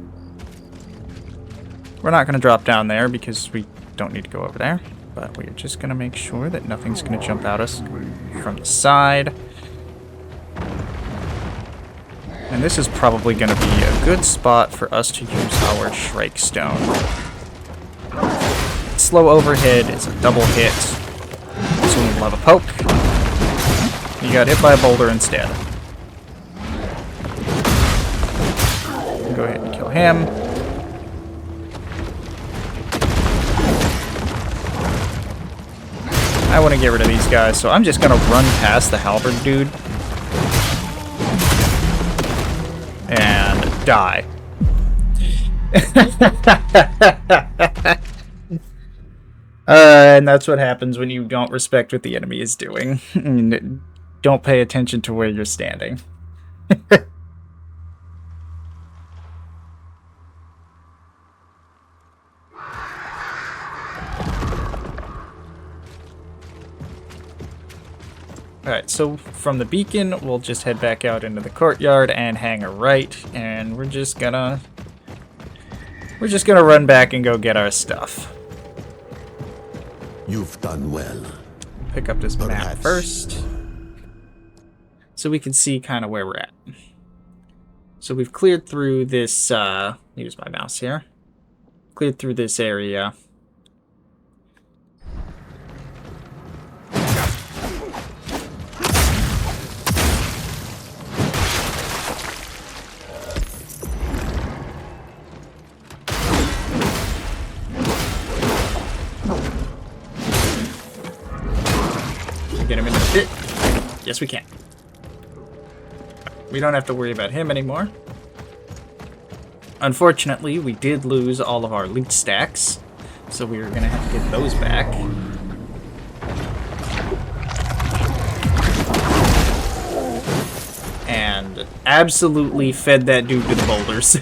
We're not going to drop down there because we don't need to go over there, but we're just going to make sure that nothing's going to jump at us from the side. And this is probably going to be a good spot for us to use our Shrike Stone. Slow overhead is a double hit, so we love a poke. You got hit by a boulder instead. Go ahead and kill him. I want to get rid of these guys, so I'm just going to run past the halberd dude and die. And that's what happens when you don't respect what the enemy is doing. And don't pay attention to where you're standing. Alright, so from the beacon, we'll just head back out into the courtyard and hang a right, and we're just gonna run back and go get our stuff. You've done well. Pick up this map Perhaps. first, so we can see kind of where we're at. So we've cleared through this, use my mouse here. Cleared through this area. Get him in the pit. Yes, we can. We don't have to worry about him anymore. Unfortunately, we did lose all of our loot stacks, so we are going to have to get those back. And absolutely fed that dude to the boulders.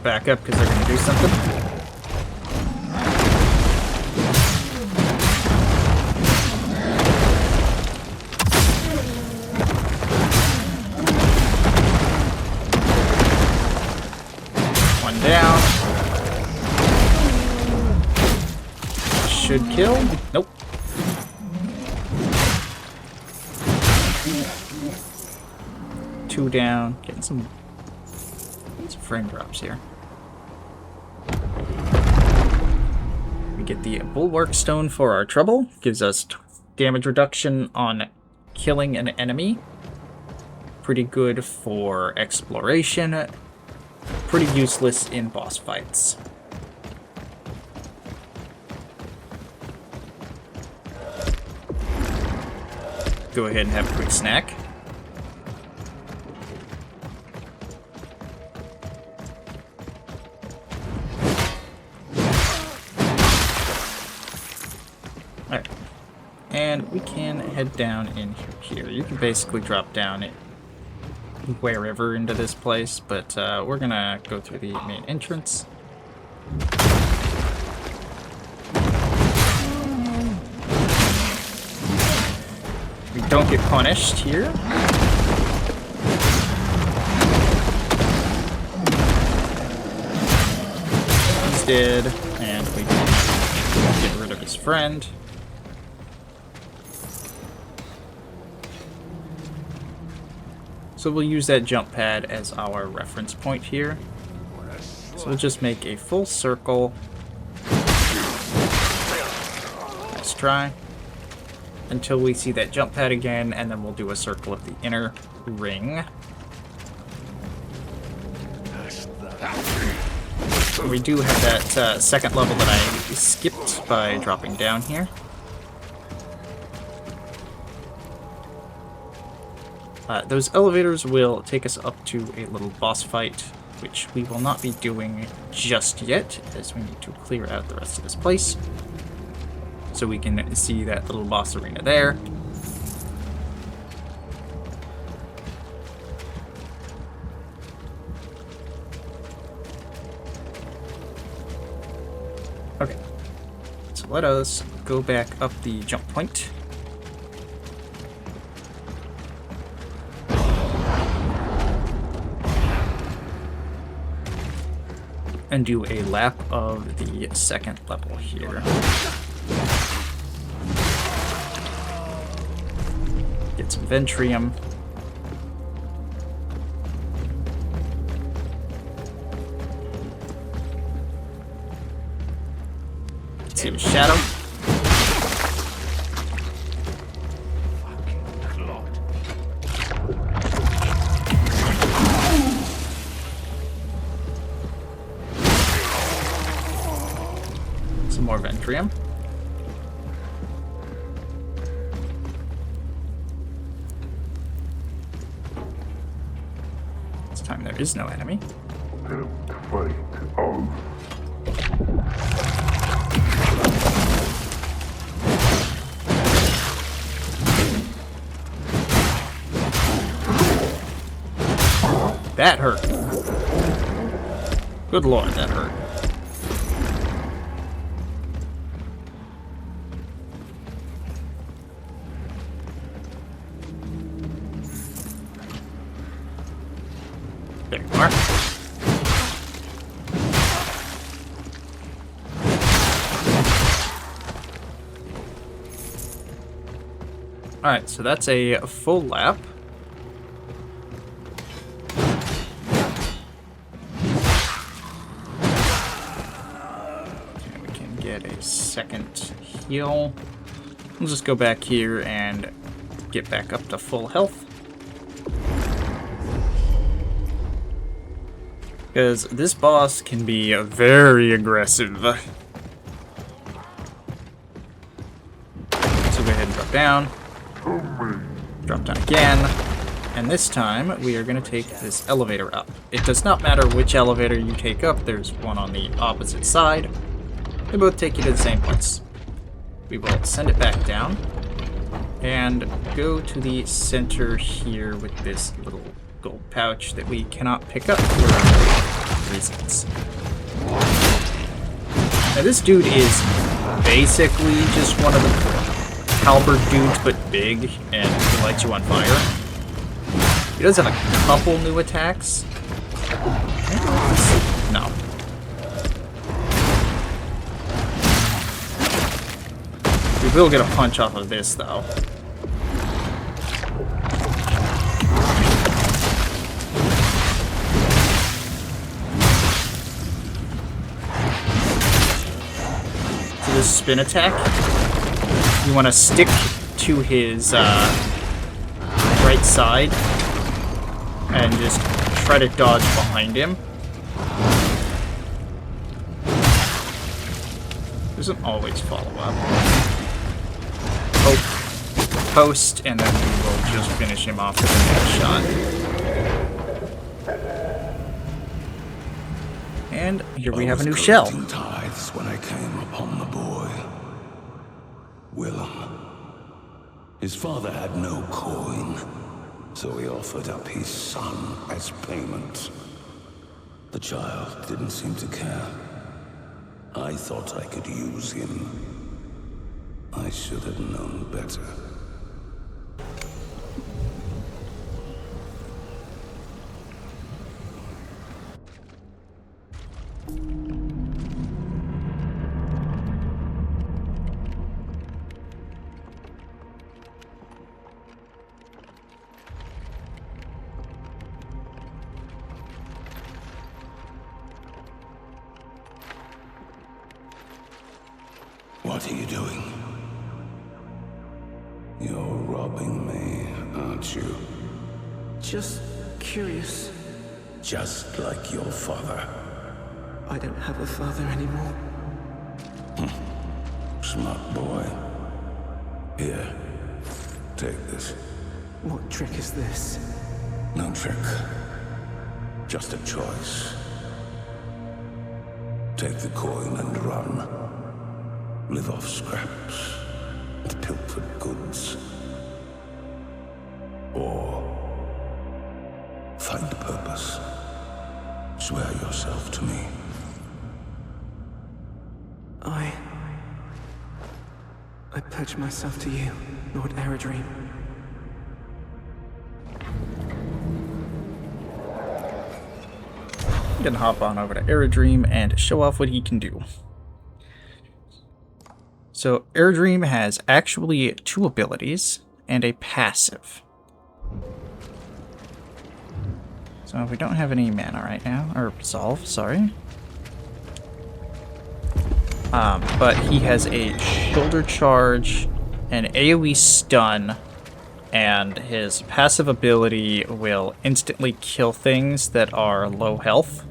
Back up because they're going to do something. should kill. Nope. Two down. Getting some frame drops here. We get the Bulwark Stone for our trouble. Gives us damage reduction on killing an enemy. Pretty good for exploration. Pretty useless in boss fights. Go ahead and have a quick snack. Alright. And we can head down in here. You can basically drop down it wherever into this place, but we're gonna go through the main entrance. We don't get punished here. He's dead, and we can get rid of his friend. So we'll use that jump pad as our reference point here. So we'll just make a full circle. Nice try. Until we see that jump pad again, and then we'll do a circle of the inner ring. We do have that second level that I skipped by dropping down here. Those elevators will take us up to a little boss fight, which we will not be doing just yet, as we need to clear out the rest of this place. So we can see that little boss arena there. Okay, so let us go back up the jump point. And do a lap of the second level here. Get some Ventrium. Let's see with Shadow. Some more Ventrium. This time there is no enemy. Fight of That hurt. Good lord, that hurt. There you are. Alright, so that's a full lap. And we can get a second heal. We'll just go back here and get back up to full health. Because this boss can be very aggressive. So go ahead and drop down. Drop down again. And this time, we are going to take this elevator up. It does not matter which elevator you take up. There's one on the opposite side. They both take you to the same place. We will send it back down. And go to the center here with this little gold pouch that we cannot pick up for reasons. Now this dude is basically just one of the halberd dudes, but big, and he lights you on fire. He does have a couple new attacks. No. We will get a punch off of this, though. So this spin attack, you want to stick to his right side and just try to dodge behind him. Doesn't always follow up. Oh, post, and then we will just finish him off with a next shot. And here we have a new shell. Tithes when I came upon the boy, Willem. His father had no coin, so he offered up his son as payment. The child didn't seem to care. I thought I could use him. I should have known better. What are you doing? You're robbing me, aren't you? Just curious. Just like your father. I don't have a father anymore. Smart boy. Here, take this. What trick is this? No trick. Just a choice. Take the coin and run. Live off scraps and pilfered goods. Or find purpose. Swear yourself to me. I pledge myself to you, Lord Eredrim. I'm gonna hop on over to Eredrim and show off what he can do. So Eredrim has actually 2 abilities and a passive. So we don't have any mana right now, or resolve, sorry. But he has a shoulder charge, an AoE stun, and his passive ability will instantly kill things that are low health.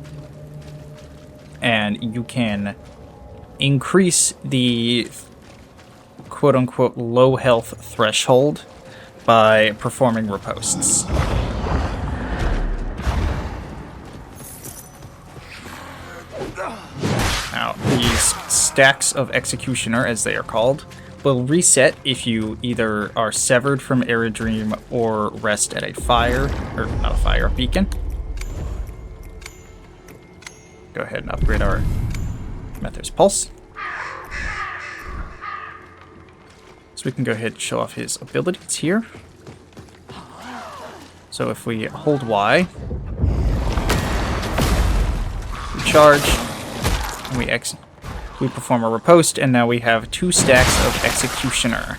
And you can increase the quote-unquote low health threshold by performing riposts. Now, these stacks of Executioner, as they are called, will reset if you either are severed from Eredrim or rest at a fire, or not a fire, a beacon. Go ahead and upgrade our Mether's Pulse. So we can go ahead and show off his abilities here. So if we hold Y, we charge, and we perform a riposte, and now we have 2 stacks of Executioner.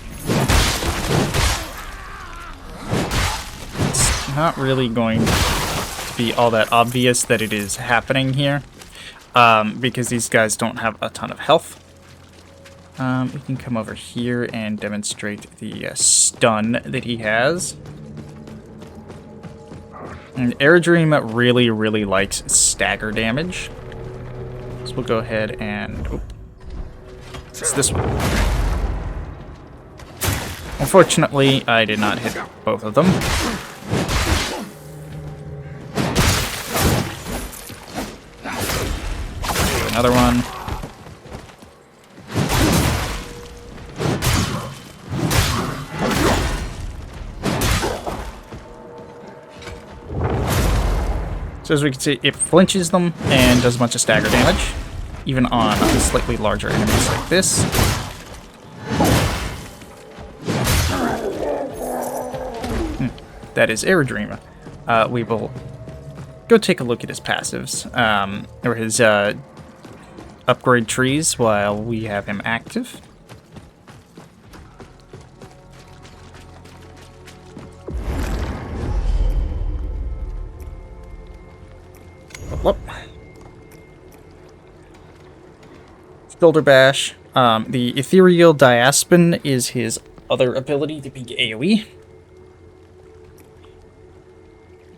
It's not really going to be all that obvious that it is happening here, because these guys don't have a ton of health. We can come over here and demonstrate the stun that he has. And Eredrim really, really likes stagger damage. So we'll go ahead and... Oh, it's this one. Unfortunately, I did not hit both of them. Another one. So as we can see, it flinches them and does a bunch of stagger damage, even on slightly larger enemies like this. That is Eredrim. We will go take a look at his passives, or his upgrade trees while we have him active. level up. Shoulder Bash. The Ethereal Diaspin is his other ability to be AoE.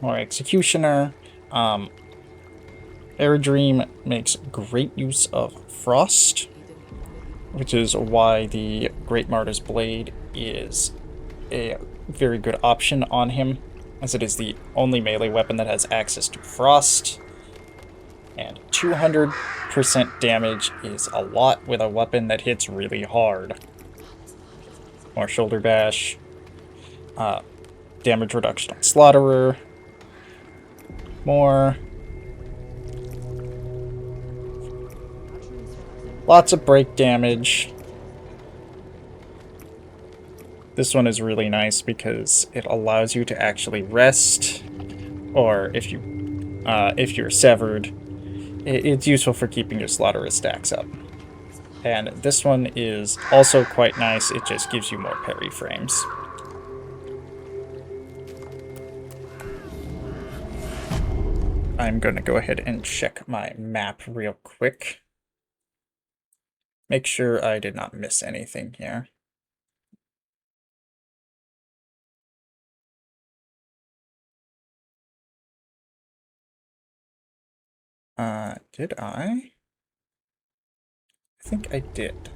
More Executioner. Eredrim makes great use of Frost, which is why the Great Martyr's Blade is a very good option on him, as it is the only melee weapon that has access to Frost. And 200% damage is a lot with a weapon that hits really hard. More Shoulder Bash. Damage reduction on Slaughterer. More. Lots of break damage. This one is really nice because it allows you to actually rest, or if you're severed, it's useful for keeping your Slaughterer stacks up. And this one is also quite nice, it just gives you more parry frames. I'm going to go ahead and check my map real quick. Make sure I did not miss anything here. Did I? I think I did.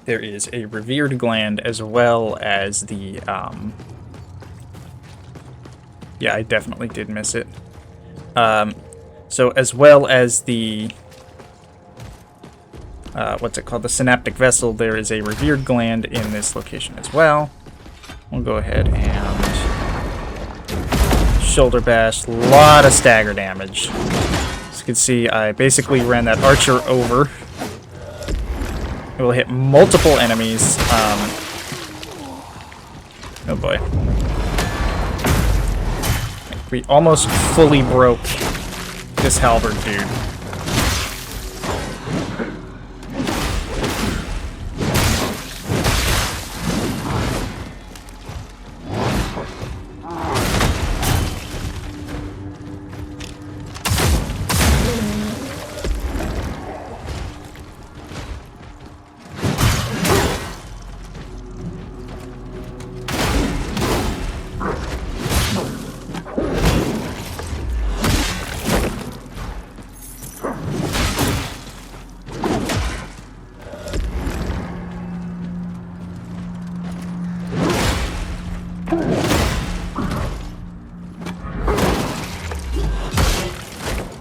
There is a revered gland as well as the, yeah, I definitely did miss it. So as well as the, what's it called? The synaptic vessel, there is a revered gland in this location as well. We'll go ahead and shoulder bash, a lot of stagger damage. As you can see, I basically ran that archer over. It will hit multiple enemies. Oh boy. We almost fully broke this halberd dude.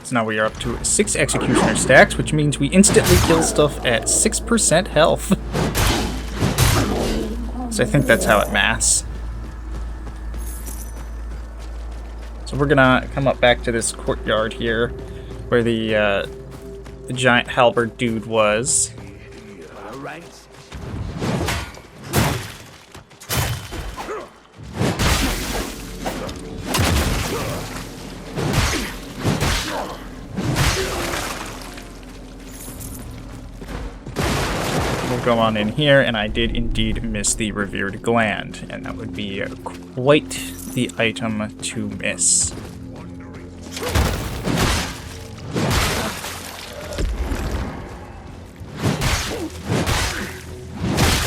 So now we are up to 6 Executioner stacks, which means we instantly kill stuff at 6% health. So I think that's how it maths. So we're gonna come up back to this courtyard here, where the giant halberd dude was. Go on in here, and I did indeed miss the revered gland, and that would be quite the item to miss.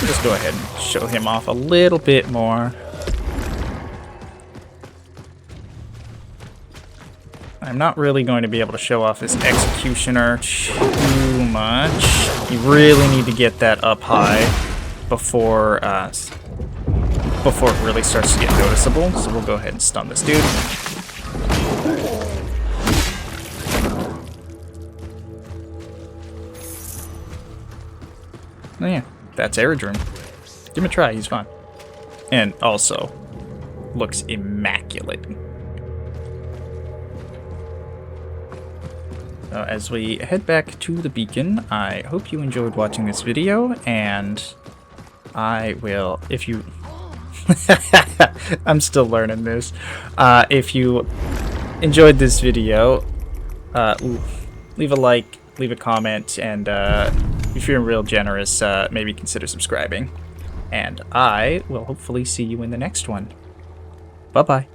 Just go ahead and show him off a little bit more. I'm not really going to be able to show off this Executioner too much. You really need to get that up high before it really starts to get noticeable. So we'll go ahead and stun this dude. Oh yeah, that's Eredrim. Give him a try, he's fine. And also, looks immaculate. As we head back to the beacon, I hope you enjoyed watching this video, and I will, if you... I'm still learning this. If you enjoyed this video, leave a like, leave a comment, and if you're real generous, maybe consider subscribing. And I will hopefully see you in the next one. Bye-bye.